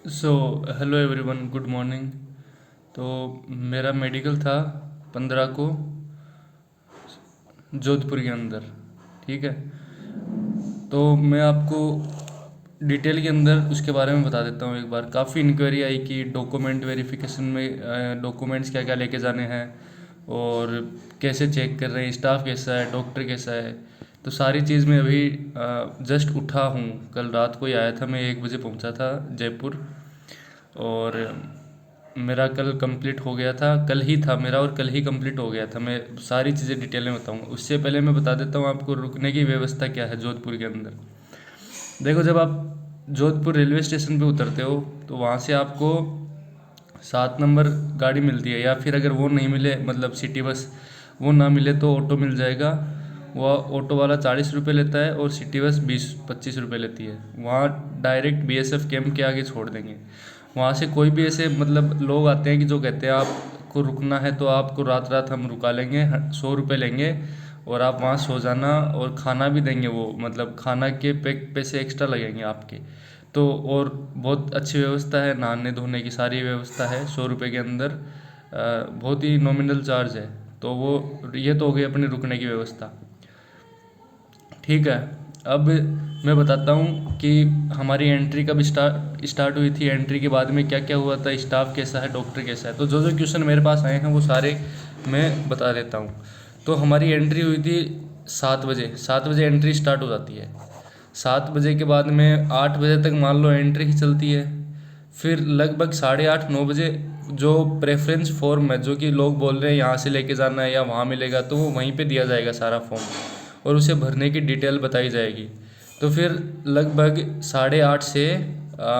So hello everyone, good morning. तो मेरा medical था 15 को जोधपुर के अंदर। ठीक है। तो मैं आपको डिटेल के अंदर उसके बारे में बता देता हूँ। एक बार काफ़ी इंक्वायरी आई कि डॉक्यूमेंट वेरिफिकेशन में डॉक्यूमेंट्स क्या क्या लेके जाने हैं और कैसे चेक कर रहे हैं, स्टाफ कैसा है, डॉक्टर कैसा है। तो सारी चीज़ मैं अभी जस्ट उठा हूँ। कल रात को ही आया था, मैं 1 बजे पहुँचा था जयपुर। और मेरा कल कंप्लीट हो गया था, कल ही था मेरा और कल ही कंप्लीट हो गया था। मैं सारी चीज़ें डिटेल में बताऊंगा। उससे पहले मैं बता देता हूँ आपको रुकने की व्यवस्था क्या है जोधपुर के अंदर। देखो, जब आप जोधपुर रेलवे स्टेशन पे उतरते हो तो वहाँ से आपको 7 नंबर गाड़ी मिलती है, या फिर अगर वो नहीं मिले, मतलब सिटी बस वो ना मिले, तो ऑटो मिल जाएगा। वो ऑटो वाला 40 रुपये लेता है और सिटी बस 20-25 रुपये लेती है। वहाँ डायरेक्ट बीएसएफ कैंप के आगे छोड़ देंगे। वहाँ से कोई भी ऐसे मतलब लोग आते हैं कि जो कहते हैं आपको रुकना है तो आपको रात रात हम रुका लेंगे, 100 रुपये लेंगे और आप वहाँ सो जाना, और खाना भी देंगे वो, मतलब खाना के पैसे एक्स्ट्रा लगेंगे आपके। तो और बहुत अच्छी व्यवस्था है, नहाने धोने की सारी व्यवस्था है 100 रुपये के अंदर। बहुत ही नॉमिनल चार्ज है। तो वो ये तो हो गई अपनी रुकने की व्यवस्था। ठीक है। अब मैं बताता हूँ कि हमारी एंट्री कब स्टार्ट हुई थी, एंट्री के बाद में क्या क्या हुआ था, स्टाफ कैसा है, डॉक्टर कैसा है। तो जो जो क्वेश्चन मेरे पास आए हैं वो सारे मैं बता देता हूँ। तो हमारी एंट्री हुई थी 7 बजे। 7 बजे एंट्री स्टार्ट हो जाती है। 7 बजे के बाद में 8 बजे तक मान लो एंट्री ही चलती है। फिर लगभग 8:30-9 बजे जो प्रेफरेंस फॉर्म है, जो कि लोग बोल रहे हैं यहाँ से लेके जाना है या वहाँ मिलेगा, तो वो वहीं पे दिया जाएगा सारा फॉर्म, और उसे भरने की डिटेल बताई जाएगी। तो फिर लगभग 8:30 से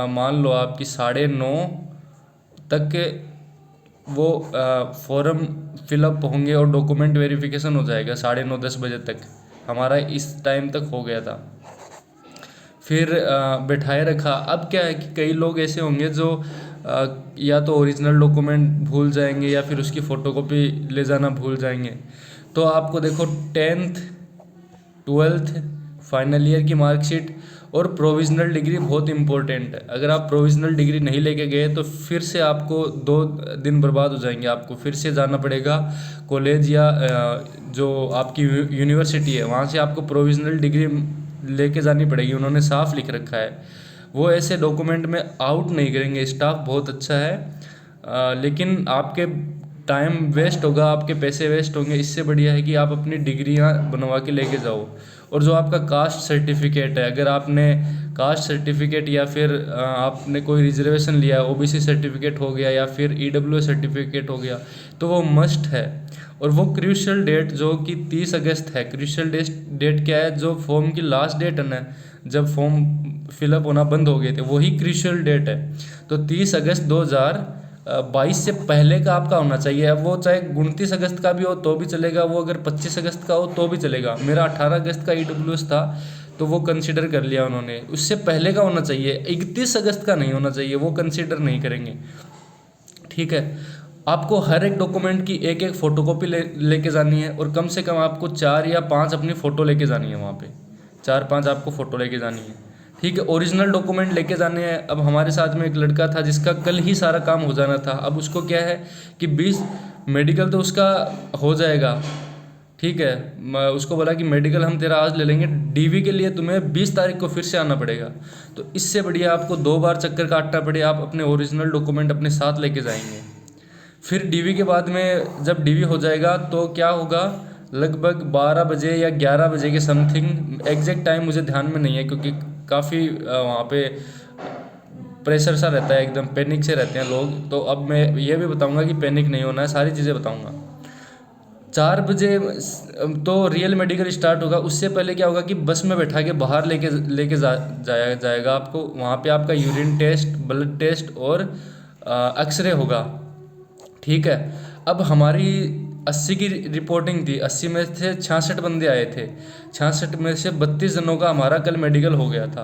मान लो आपकी 9:30 तक वो फॉर्म फिलअप होंगे और डॉक्यूमेंट वेरिफिकेशन हो जाएगा। 9:30-10 बजे तक हमारा इस टाइम तक हो गया था। फिर बैठाए रखा। अब क्या है कि कई लोग ऐसे होंगे जो या तो ओरिजिनल डॉक्यूमेंट भूल जाएंगे या फिर उसकी फ़ोटोकॉपी ले जाना भूल जाएंगे। तो आपको देखो, 10th 12th फाइनल ईयर की मार्कशीट और प्रोविज़नल डिग्री बहुत इंपॉर्टेंट है। अगर आप प्रोविज़नल डिग्री नहीं लेके गए तो फिर से आपको 2 दिन बर्बाद हो जाएंगे। आपको फिर से जाना पड़ेगा कॉलेज या जो आपकी यूनिवर्सिटी है वहाँ से आपको प्रोविज़नल डिग्री लेके जानी पड़ेगी। उन्होंने साफ लिख रखा है, वो ऐसे डॉक्यूमेंट में आउट नहीं करेंगे। स्टाफ बहुत अच्छा है, लेकिन आपके टाइम वेस्ट होगा, आपके पैसे वेस्ट होंगे। इससे बढ़िया है कि आप अपनी डिग्रियां बनवा के लेके जाओ। और जो आपका कास्ट सर्टिफिकेट है, अगर आपने कास्ट सर्टिफिकेट या फिर आपने कोई रिजर्वेशन लिया है, ओबीसी सर्टिफिकेट हो गया या फिर ईडब्ल्यूएस सर्टिफिकेट हो गया, तो वो मस्ट है। और वो क्रूशियल डेट जो कि 30 अगस्त है। क्रूशियल डेट क्या है? जो फॉर्म की लास्ट डेट है ना, जब फॉर्म फिलअप होना बंद हो गए थे, वही क्रूशियल डेट है। तो 30 अगस्त 2022 से पहले का आपका होना चाहिए। अब वो चाहे 29 अगस्त का भी हो तो भी चलेगा, वो अगर 25 अगस्त का हो तो भी चलेगा। मेरा 18 अगस्त का ईडब्ल्यूएस था तो वो कंसिडर कर लिया उन्होंने। उससे पहले का होना चाहिए, 31 अगस्त का नहीं होना चाहिए, वो कंसिडर नहीं करेंगे। ठीक है। आपको हर एक डॉक्यूमेंट की एक एक फोटोकॉपी लेके जानी है, और कम से कम आपको 4 या 5 अपनी फ़ोटो लेके जानी है वहाँ पे। 4-5 आपको फ़ोटो लेके जानी है। ठीक है। ओरिजिनल डॉक्यूमेंट लेके जाने हैं। अब हमारे साथ में एक लड़का था जिसका कल ही सारा काम हो जाना था। अब उसको क्या है कि 20 मेडिकल तो उसका हो जाएगा। ठीक है। मैं उसको बोला कि मेडिकल हम तेरा आज ले लेंगे, डीवी के लिए तुम्हें 20 तारीख को फिर से आना पड़ेगा। तो इससे बढ़िया आपको 2 बार चक्कर काटना पड़े, आप अपने ओरिजिनल डॉक्यूमेंट अपने साथ लेके जाएंगे। फिर डीवी के बाद में जब डीवी हो जाएगा तो क्या होगा, लगभग 12 बजे या 11 बजे के समथिंग, एग्जैक्ट टाइम मुझे ध्यान में नहीं है क्योंकि काफ़ी वहाँ पे प्रेशर सा रहता है, एकदम पैनिक से रहते हैं लोग। तो अब मैं ये भी बताऊंगा कि पैनिक नहीं होना है, सारी चीज़ें बताऊंगा। 4 बजे तो रियल मेडिकल स्टार्ट होगा। उससे पहले क्या होगा कि बस में बैठा के बाहर लेके लेके जाएगा आपको। वहाँ पे आपका यूरिन टेस्ट, ब्लड टेस्ट और एक्सरे होगा। ठीक है। अब हमारी 80 की रिपोर्टिंग थी। 80 में से 66 बंदे आए थे। 66 में से 32 जनों का हमारा कल मेडिकल हो गया था,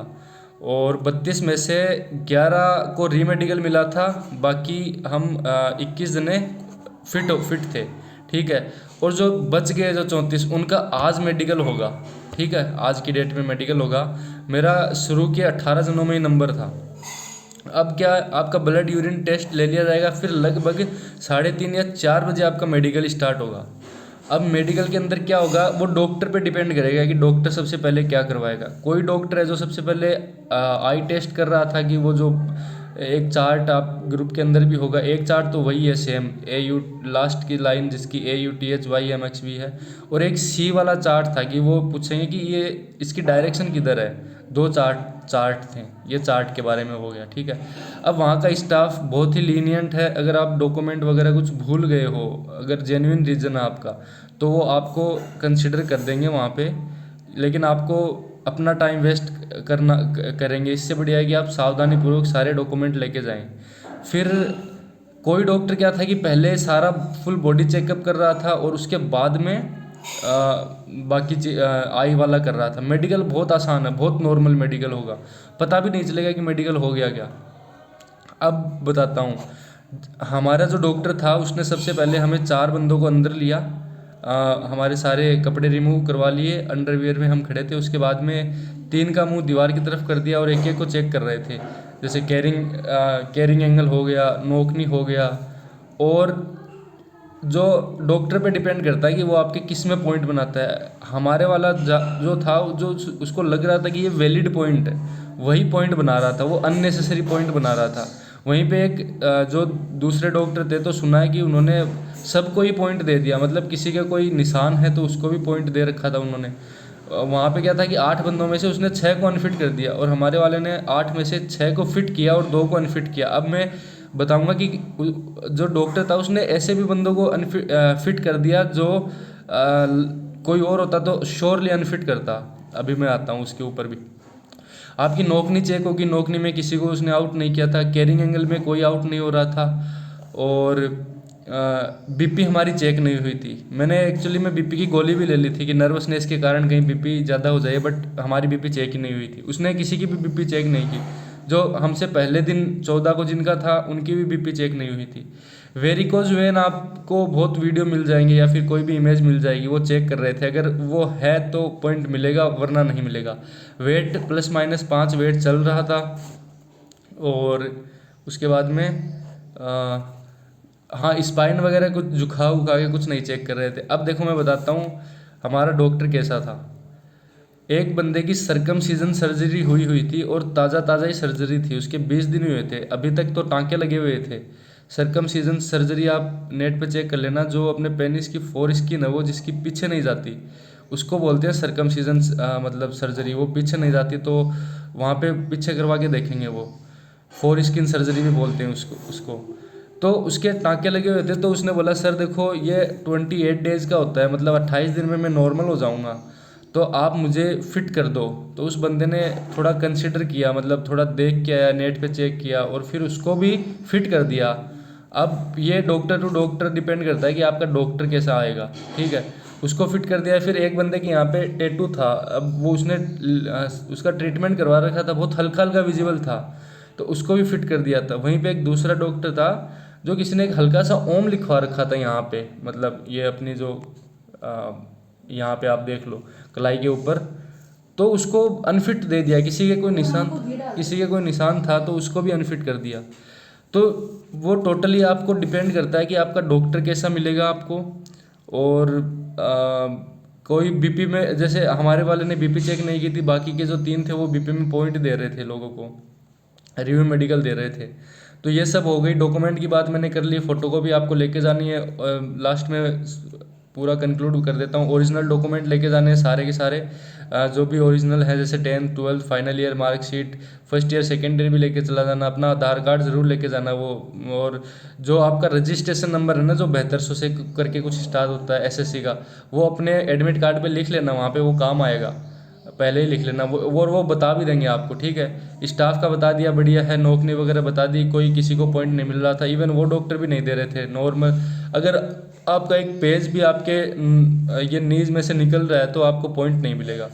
और 32 में से 11 को री मेडिकल मिला था। बाकी हम 21 जने फिट थे। ठीक है। और जो बच गए जो 34, उनका आज मेडिकल होगा। ठीक है। आज की डेट में मेडिकल होगा। मेरा शुरू के 18 जनों में ही नंबर था, अब क्या, आपका ब्लड यूरिन टेस्ट ले लिया जाएगा, फिर लगभग 3:30 या 4 बजे आपका मेडिकल स्टार्ट होगा। अब मेडिकल के अंदर क्या होगा, वो डॉक्टर पे डिपेंड करेगा कि डॉक्टर सबसे पहले क्या करवाएगा। कोई डॉक्टर है जो सबसे पहले आई टेस्ट कर रहा था, कि वो जो एक चार्ट आप ग्रुप के अंदर भी होगा, एक चार्ट तो वही है सेम, ए यू लास्ट की लाइन जिसकी AUTHYMXV है, और एक C वाला चार्ट था कि वो पूछेंगे कि ये इसकी डायरेक्शन किधर है। दो चार्ट थे, ये चार्ट के बारे में हो गया, ठीक है। अब वहाँ का स्टाफ बहुत ही लीनियंट है, अगर आप डॉक्यूमेंट वगैरह कुछ भूल गए हो, अगर जेन्युइन रीज़न है आपका, तो वो आपको कंसिडर कर देंगे वहाँ पे, लेकिन आपको अपना टाइम वेस्ट करेंगे। इससे बढ़िया है कि आप सावधानीपूर्वक सारे डॉक्यूमेंट लेके जाएं। फिर कोई डॉक्टर क्या था कि पहले सारा फुल बॉडी चेकअप कर रहा था, और उसके बाद में बाकी आई वाला कर रहा था। मेडिकल बहुत आसान है, बहुत नॉर्मल मेडिकल होगा, पता भी नहीं चलेगा कि मेडिकल हो गया क्या। अब बताता हूँ, हमारा जो डॉक्टर था उसने सबसे पहले हमें 4 बंदों को अंदर लिया, हमारे सारे कपड़े रिमूव करवा लिए, अंडरवियर में हम खड़े थे। उसके बाद में 3 का मुंह दीवार की तरफ कर दिया और एक एक को चेक कर रहे थे, जैसे कैरिंग एंगल हो गया, नोकनी हो गया। और जो डॉक्टर पे डिपेंड करता है कि वो आपके किस में पॉइंट बनाता है। हमारे वाला जो था, जो उसको लग रहा था कि ये वैलिड पॉइंट है, वही पॉइंट बना रहा था, वो अननेसेसरी पॉइंट बना रहा था। वहीं पे एक जो दूसरे डॉक्टर थे, तो सुना है कि उन्होंने सबको ही पॉइंट दे दिया, मतलब किसी का कोई निशान है तो उसको भी पॉइंट दे रखा था उन्होंने। वहाँ पे क्या था कि 8 बंदों में से उसने 6 को अनफिट कर दिया, और हमारे वाले ने 8 में से 6 को फिट किया और 2 को अनफिट किया। अब मैं बताऊंगा कि जो डॉक्टर था उसने ऐसे भी बंदों को फिट कर दिया जो कोई और होता तो श्योरली अनफिट करता। अभी मैं आता हूँ उसके ऊपर भी। आपकी नोकनी चेक होगी, नोकनी में किसी को उसने आउट नहीं किया था, कैरिंग एंगल में कोई आउट नहीं हो रहा था, और बीपी हमारी चेक नहीं हुई थी। मैंने एक्चुअली में बीपी की गोली भी ले ली थी कि नर्वसनेस के कारण कहीं बीपी ज़्यादा हो जाए, बट हमारी बीपी चेक ही नहीं हुई थी। उसने किसी की भी बीपी चेक नहीं की, जो हमसे पहले दिन 14 को जिनका था उनकी भी बीपी चेक नहीं हुई थी। वेरिकोज वेन आपको बहुत वीडियो मिल जाएंगे या फिर कोई भी इमेज मिल जाएगी, वो चेक कर रहे थे, अगर वो है तो पॉइंट मिलेगा, वरना नहीं मिलेगा। वेट +-5 वेट चल रहा था, और उसके बाद में हाँ, स्पाइन वगैरह कुछ झुका उखा के कुछ नहीं चेक कर रहे थे। अब देखो मैं बताता हूँ हमारा डॉक्टर कैसा था। एक बंदे की सर्कमसीजन सर्जरी हुई थी, और ताज़ा ही सर्जरी थी, उसके 20 दिन हुए थे, अभी तक तो टाँके लगे हुए थे। सर्कमसीजन सर्जरी आप नेट पे चेक कर लेना, जो अपने पेनिस की फोर स्किन है वो जिसकी पीछे नहीं जाती, उसको बोलते हैं सर्कमसीजन, मतलब सर्जरी, वो पीछे नहीं जाती, तो वहाँ पे पीछे करवा के देखेंगे, वो फोर स्किन सर्जरी भी बोलते हैं उसको। तो उसके टाँके लगे हुए थे, तो उसने बोला सर देखो ये 28 डेज का होता है, मतलब 28 दिन में मैं नॉर्मल हो जाऊँगा, तो आप मुझे फिट कर दो। तो उस बंदे ने थोड़ा कंसिडर किया, मतलब थोड़ा देख के आया, नेट पे चेक किया, और फिर उसको भी फिट कर दिया। अब ये डॉक्टर टू डॉक्टर डिपेंड करता है कि आपका डॉक्टर कैसा आएगा, ठीक है। उसको फिट कर दिया। फिर एक बंदे के यहाँ पे टैटू था, अब वो उसने उसका ट्रीटमेंट करवा रखा था, बहुत हल्का हल्का विजिबल था, तो उसको भी फिट कर दिया था। वहीं पे एक दूसरा डॉक्टर था जो किसी ने एक हल्का सा ओम लिखवा रखा था यहाँ पे, मतलब ये अपनी जो यहाँ पे आप देख लो कलाई के ऊपर, तो उसको अनफिट दे दिया। किसी के कोई निशान था तो उसको भी अनफिट कर दिया। तो वो टोटली आपको डिपेंड करता है कि आपका डॉक्टर कैसा मिलेगा आपको। और कोई बीपी में, जैसे हमारे वाले ने बीपी चेक नहीं की थी, बाकी के जो 3 थे वो बीपी में पॉइंट दे रहे थे, लोगों को रिव्यू मेडिकल दे रहे थे। तो ये सब हो गई। डॉक्यूमेंट की बात मैंने कर ली, फ़ोटोकॉपी आपको लेके जानी है। लास्ट में पूरा कंक्लूड कर देता हूँ, ओरिजिनल डॉक्यूमेंट लेके जाने हैं सारे के सारे, जो भी ओरिजिनल है, जैसे 10th 12th final year marksheet, first year second year भी लेके चला जाना, अपना आधार कार्ड ज़रूर लेके जाना वो, और जो आपका रजिस्ट्रेशन नंबर है ना, जो 7200 से करके कुछ स्टार्ट होता है SSC का, वो अपने एडमिट कार्ड पे लिख लेना, वहाँ पे वो काम आएगा, पहले ही लिख लेना वो बता भी देंगे आपको, ठीक है। स्टाफ का बता दिया, बढ़िया है। नौकरी वगैरह बता दी, कोई किसी को पॉइंट नहीं मिल रहा था, इवन वो डॉक्टर भी नहीं दे रहे थे नॉर्मल। अगर आपका एक पेज भी आपके ये नीज में से निकल रहा है तो आपको पॉइंट नहीं मिलेगा।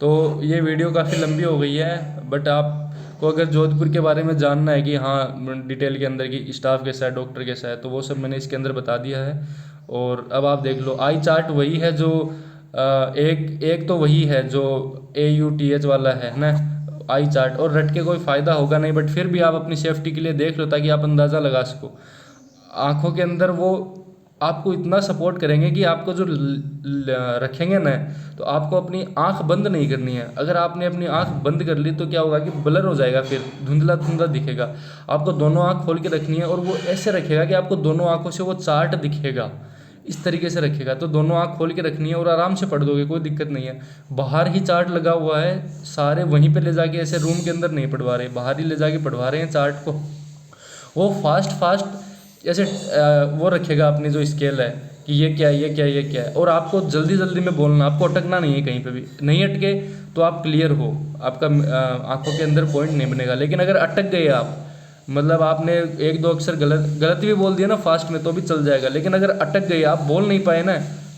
तो ये वीडियो काफ़ी लंबी हो गई है, बट आपको अगर जोधपुर के बारे में जानना है कि हाँ डिटेल के अंदर कि स्टाफ कैसा है, डॉक्टर कैसा है, तो वो सब मैंने इसके अंदर बता दिया है। और अब आप देख लो, आई चार्ट वही है जो एक तो वही है जो AUTH वाला है ना, आई चार्ट, और रट के कोई फ़ायदा होगा नहीं, बट फिर भी आप अपनी सेफ्टी के लिए देख लो ताकि आप अंदाज़ा लगा सको। आँखों के अंदर वो आपको इतना सपोर्ट करेंगे कि आपको जो रखेंगे ना, तो आपको अपनी आंख बंद नहीं करनी है। अगर आपने अपनी आंख बंद कर ली तो क्या होगा कि ब्लर हो जाएगा, फिर धुंधला धुंधला दिखेगा। आपको दोनों आंख खोल के रखनी है, और वो ऐसे रखेगा कि आपको दोनों आंखों से वो चार्ट दिखेगा, इस तरीके से रखेगा। तो दोनों आंख खोल के रखनी है और आराम से पढ़ दोगे, कोई दिक्कत नहीं है। बाहर ही चार्ट लगा हुआ है, सारे वहीं पे ले जाके, ऐसे रूम के अंदर नहीं पढ़वा रहे, बाहर ही ले जाके पढ़वा रहे हैं चार्ट को। वो फास्ट फास्ट ऐसे वो रखेगा अपनी जो स्केल है कि ये क्या है, ये क्या है, ये क्या है, और आपको जल्दी जल्दी में बोलना, आपको अटकना नहीं है कहीं पे भी। नहीं अटके तो आप क्लियर हो, आपका आंखों के अंदर पॉइंट नहीं बनेगा। लेकिन अगर अटक गए आप, मतलब आपने एक दो अक्षर गलत भी बोल दिया ना फास्ट में, तो भी चल जाएगा। लेकिन अगर अटक गए, आप बोल नहीं पाए ना,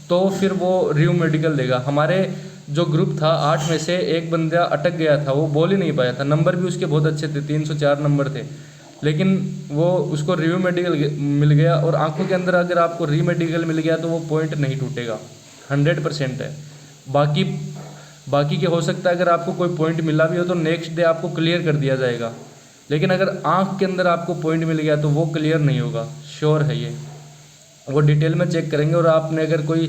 तो फिर वो रिव्यू मेडिकल देगा। हमारे जो ग्रुप था 8 में से एक बंदा अटक गया था, वो बोल ही नहीं पाया था। नंबर भी उसके बहुत अच्छे थे, 304 नंबर थे, लेकिन वो उसको रिव्यू मेडिकल मिल गया। और आंखों के अंदर अगर आपको री मेडिकल मिल गया तो वो पॉइंट नहीं टूटेगा, 100% है। बाकी के हो सकता है अगर आपको कोई पॉइंट मिला भी हो तो नेक्स्ट डे आपको क्लियर कर दिया जाएगा। लेकिन अगर आंख के अंदर आपको पॉइंट मिल गया तो वो क्लियर नहीं होगा, श्योर है ये। वो डिटेल में चेक करेंगे। और आपने अगर कोई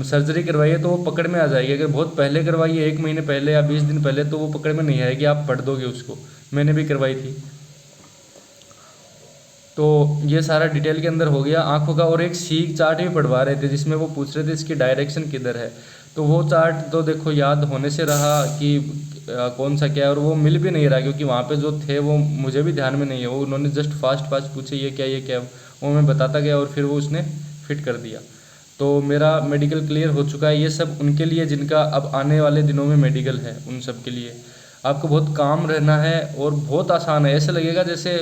सर्जरी करवाई है तो वो पकड़ में आ जाएगी। अगर बहुत पहले करवाई है, 1 महीने पहले या 20 दिन पहले, तो वो पकड़ में नहीं आएगी, आप पढ़ दोगे उसको। मैंने भी करवाई थी। तो ये सारा डिटेल के अंदर हो गया आंखों का। और एक सीक चार्ट भी पढ़वा रहे थे जिसमें वो पूछ रहे थे इसकी डायरेक्शन किधर है। तो वो चार्ट तो देखो याद होने से रहा कि कौन सा क्या है, और वो मिल भी नहीं रहा क्योंकि वहाँ पे जो थे वो मुझे भी ध्यान में नहीं है। वो उन्होंने जस्ट फास्ट फास्ट पूछे ये क्या, ये क्या, वो मैं बताता गया और फिर वो उसने फिट कर दिया। तो मेरा मेडिकल क्लियर हो चुका है। ये सब उनके लिए जिनका अब आने वाले दिनों में मेडिकल है, उन सब के लिए आपको बहुत काम रहना है और बहुत आसान है। ऐसे लगेगा जैसे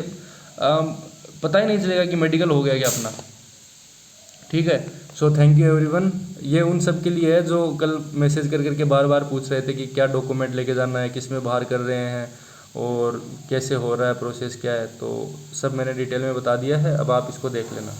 पता ही नहीं चलेगा कि मेडिकल हो गया क्या अपना। ठीक है, सो थैंक यू एवरीवन। ये उन सब के लिए है जो कल मैसेज कर करके बार बार पूछ रहे थे कि क्या डॉक्यूमेंट लेके जाना है, किस में बाहर कर रहे हैं और कैसे हो रहा है, प्रोसेस क्या है। तो सब मैंने डिटेल में बता दिया है, अब आप इसको देख लेना।